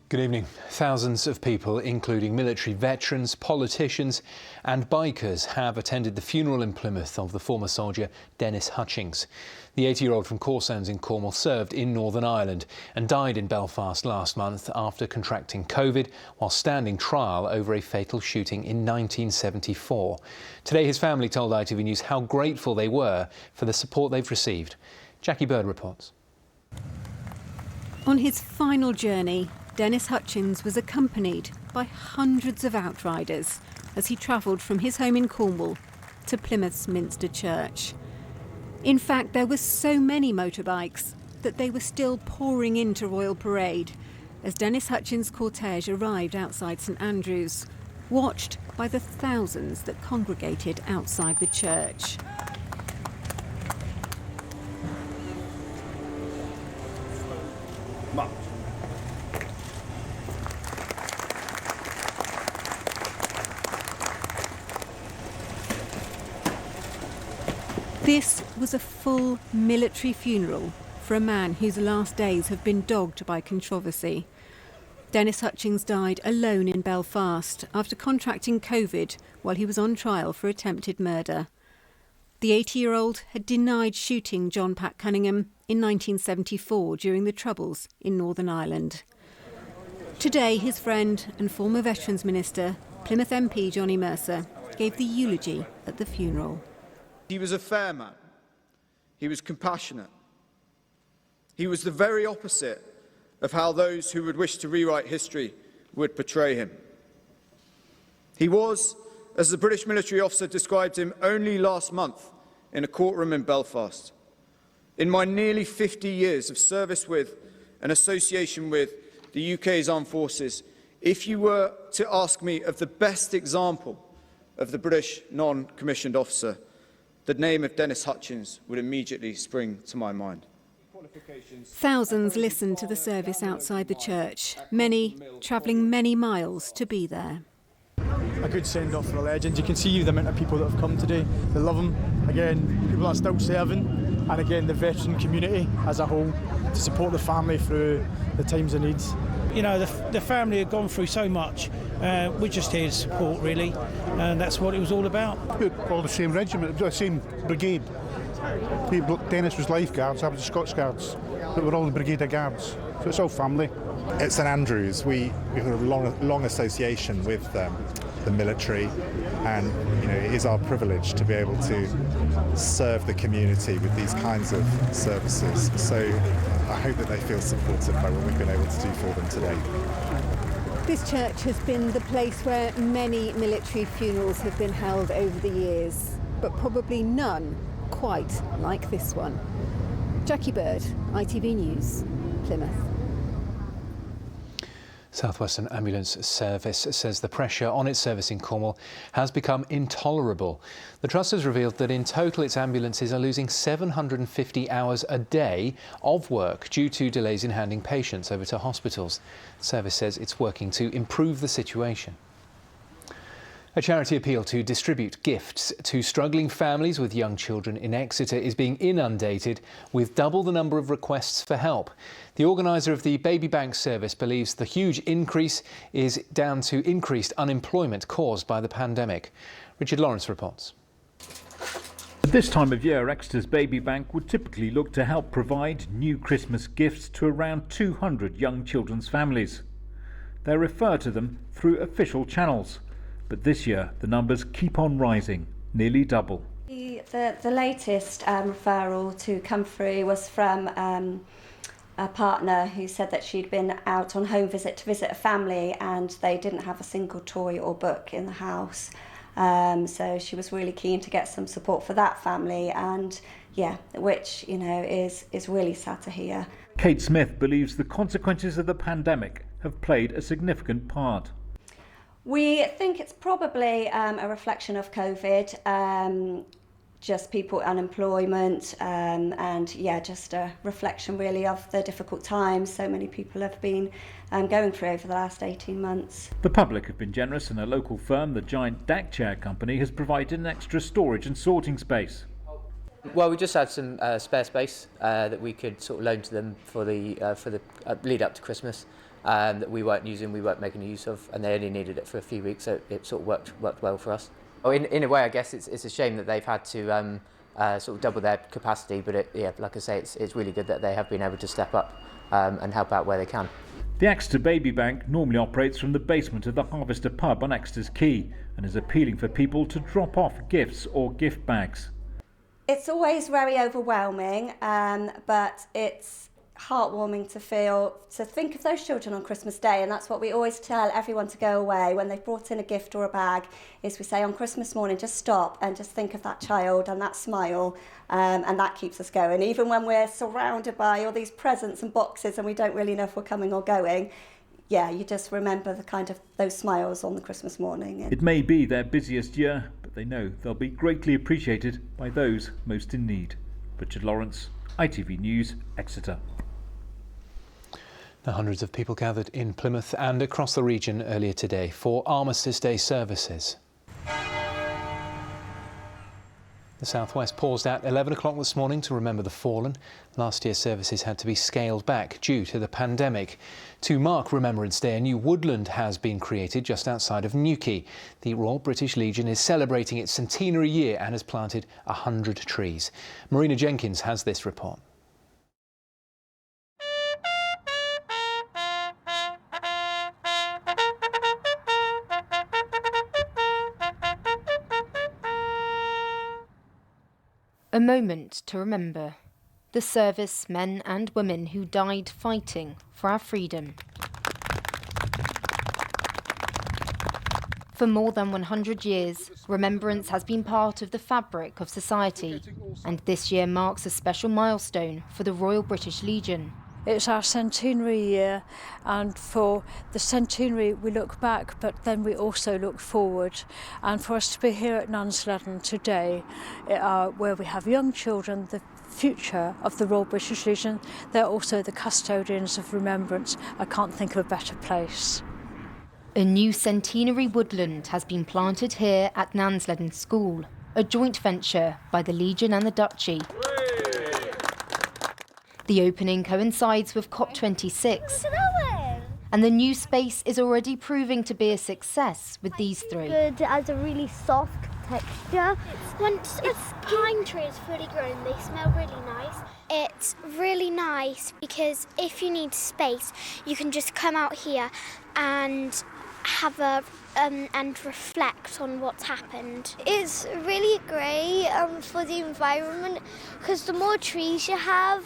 Good evening. Thousands of people, including military veterans, politicians and bikers, have attended the funeral in Plymouth of the former soldier Dennis Hutchings. The 80-year-old from Corsounds in Cornwall served in Northern Ireland and died in Belfast last month after contracting COVID while standing trial over a fatal shooting in 1974. Today his family told ITV News how grateful they were for the support they've received. Jackie Bird reports. On his final journey, Dennis Hutchings was accompanied by hundreds of outriders as he travelled from his home in Cornwall to Plymouth's Minster Church. In fact, there were so many motorbikes that they were still pouring into Royal Parade as Dennis Hutchings' cortege arrived outside St Andrews, watched by the thousands that congregated outside the church. This was a full military funeral for a man whose last days have been dogged by controversy. Dennis Hutchings died alone in Belfast after contracting COVID while he was on trial for attempted murder. The 80-year-old had denied shooting John Pat Cunningham in 1974 during the Troubles in Northern Ireland. Today, his friend and former Veterans Minister, Plymouth MP Johnny Mercer, gave the eulogy at the funeral. He was a fair man. He was compassionate. He was the very opposite of how those who would wish to rewrite history would portray him. He was, as the British military officer described him only last month in a courtroom in Belfast, in my nearly 50 years of service with and association with the UK's armed forces, if you were to ask me of the best example of the British non-commissioned officer, the name of Dennis Hutchings would immediately spring to my mind. Thousands listened to the service outside the church, many travelling many miles to be there. A good send-off for a legend. You can see the amount of people that have come today. They love him. Again, people that are still serving, and again the veteran community as a whole to support the family through the times of need. You know, the family had gone through so much. We're just here to support, really, and that's what it was all about. We're all the same regiment, the same brigade. Dennis was lifeguards, I was the Scots Guards, but we're all the Brigade of Guards, so it's all family. At St Andrews, we have a long association with the military, and it is our privilege to be able to serve the community with these kinds of services. So I hope that they feel supported by what we've been able to do for them today. This church has been the place where many military funerals have been held over the years, but probably none quite like this one. Jackie Bird, ITV News, Plymouth. South Western Ambulance Service says the pressure on its service in Cornwall has become intolerable. The Trust has revealed that in total its ambulances are losing 750 hours a day of work due to delays in handing patients over to hospitals. The service says it's working to improve the situation. A charity appeal to distribute gifts to struggling families with young children in Exeter is being inundated with double the number of requests for help. The organiser of the Baby Bank service believes the huge increase is down to increased unemployment caused by the pandemic. Richard Lawrence reports. At this time of year, Exeter's Baby Bank would typically look to help provide new Christmas gifts to around 200 young children's families. They refer to them through official channels. But this year, the numbers keep on rising, nearly double. The latest referral to come through was from a partner who said that she'd been out on home visit to visit a family and they didn't have a single toy or book in the house. So she was really keen to get some support for that family, and which is really sad to hear. Kate Smith believes the consequences of the pandemic have played a significant part. We think it's probably a reflection of COVID, just people unemployment, and just a reflection really of the difficult times so many people have been going through over the last 18 months. The public have been generous, and a local firm, the giant deck chair company, has provided an extra storage and sorting space. Well, we just had some spare space that we could sort of loan to them for the lead up to Christmas. that we weren't using, we weren't making use of, and they only needed it for a few weeks, so it sort of worked well for us. Oh, in a way, I guess it's a shame that they've had to sort of double their capacity, but like I say, it's really good that they have been able to step up and help out where they can. The Exeter Baby Bank normally operates from the basement of the Harvester pub on Exeter's Quay and is appealing for people to drop off gifts or gift bags. It's always very overwhelming, but it's heartwarming to think of those children on Christmas Day, and that's what we always tell everyone to go away when they've brought in a gift or a bag, is we say on Christmas morning, just stop and just think of that child and that smile, and that keeps us going. Even when we're surrounded by all these presents and boxes and we don't really know if we're coming or going, yeah, you just remember the kind of those smiles on the Christmas morning. It may be their busiest year, but they know they'll be greatly appreciated by those most in need. Richard Lawrence, ITV News, Exeter. Now, hundreds of people gathered in Plymouth and across the region earlier today for Armistice Day services. The South West paused at 11 o'clock this morning to remember the fallen. Last year's services had to be scaled back due to the pandemic. To mark Remembrance Day, a new woodland has been created just outside of Newquay. The Royal British Legion is celebrating its centenary year and has planted 100 trees. Marina Jenkins has this report. A moment to remember the servicemen and women who died fighting for our freedom. For more than 100 years, remembrance has been part of the fabric of society, and this year marks a special milestone for the Royal British Legion. It's our centenary year, and for the centenary we look back, but then we also look forward. And for us to be here at Nunsledden today, where we have young children, the future of the Royal British Legion, they're also the custodians of remembrance. I can't think of a better place. A new centenary woodland has been planted here at Nunsledden School, a joint venture by the Legion and the Duchy. The opening coincides with COP26, and the new space is already proving to be a success with these three. Good, it has a really soft texture. Once it's pine trees fully grown, they smell really nice. It's really nice because if you need space, you can just come out here and have and reflect on what's happened. It's really great for the environment because the more trees you have,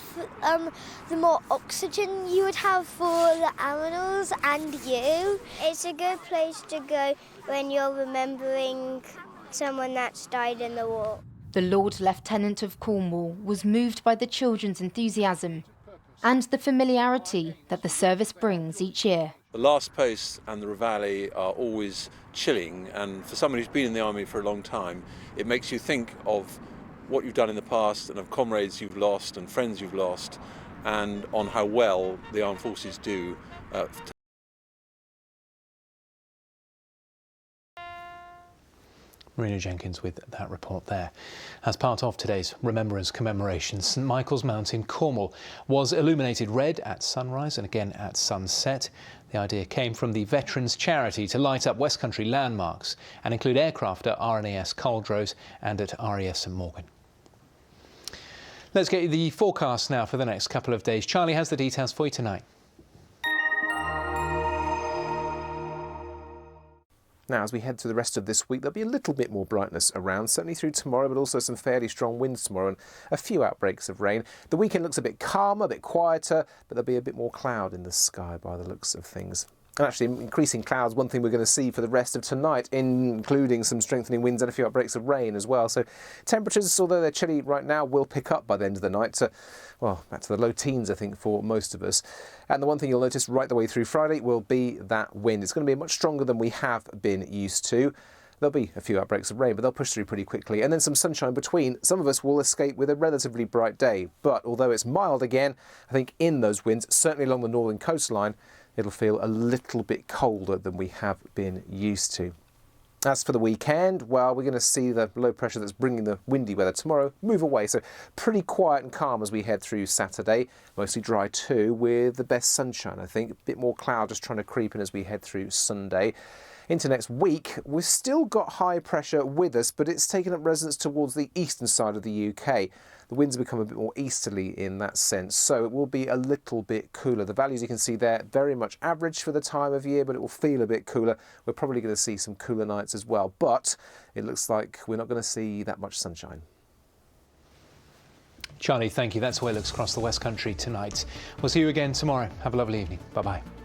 the more oxygen you would have for the animals and you. It's a good place to go when you're remembering someone that's died in the war. The Lord Lieutenant of Cornwall was moved by the children's enthusiasm and the familiarity that the service brings each year. The last post and the Reveille are always chilling, and for someone who's been in the army for a long time, it makes you think of what you've done in the past and of comrades you've lost and friends you've lost, and on how well the armed forces do. Marina Jenkins with that report there. As part of today's Remembrance commemoration, St Michael's Mount in Cornwall was illuminated red at sunrise and again at sunset. The idea came from the Veterans Charity to light up West Country landmarks and include aircraft at RNAS Culdrose and at RAF St Morgan. Let's get you the forecast now for the next couple of days. Charlie has the details for you tonight. Now, as we head through the rest of this week, there'll be a little bit more brightness around, certainly through tomorrow, but also some fairly strong winds tomorrow and a few outbreaks of rain. The weekend looks a bit calmer, a bit quieter, but there'll be a bit more cloud in the sky by the looks of things. And actually, increasing clouds, one thing we're going to see for the rest of tonight, including some strengthening winds and a few outbreaks of rain as well. So temperatures, although they're chilly right now, will pick up by the end of the night to, well, back to the low teens, I think, for most of us. And the one thing you'll notice right the way through Friday will be that wind. It's going to be much stronger than we have been used to. There'll be a few outbreaks of rain, but they'll push through pretty quickly. And then some sunshine between. Some of us will escape with a relatively bright day. But although it's mild again, I think in those winds, certainly along the northern coastline, it'll feel a little bit colder than we have been used to. As for the weekend, well, we're going to see the low pressure that's bringing the windy weather tomorrow move away. So pretty quiet and calm as we head through Saturday. Mostly dry too, with the best sunshine, I think. A bit more cloud just trying to creep in as we head through Sunday. Into next week, we've still got high pressure with us, but it's taken up residence towards the eastern side of the UK. The winds have become a bit more easterly in that sense, so it will be a little bit cooler. The values you can see there, very much average for the time of year, but it will feel a bit cooler. We're probably going to see some cooler nights as well, but it looks like we're not going to see that much sunshine. Charlie, thank you. That's the way it looks across the West Country tonight. We'll see you again tomorrow. Have a lovely evening. Bye-bye.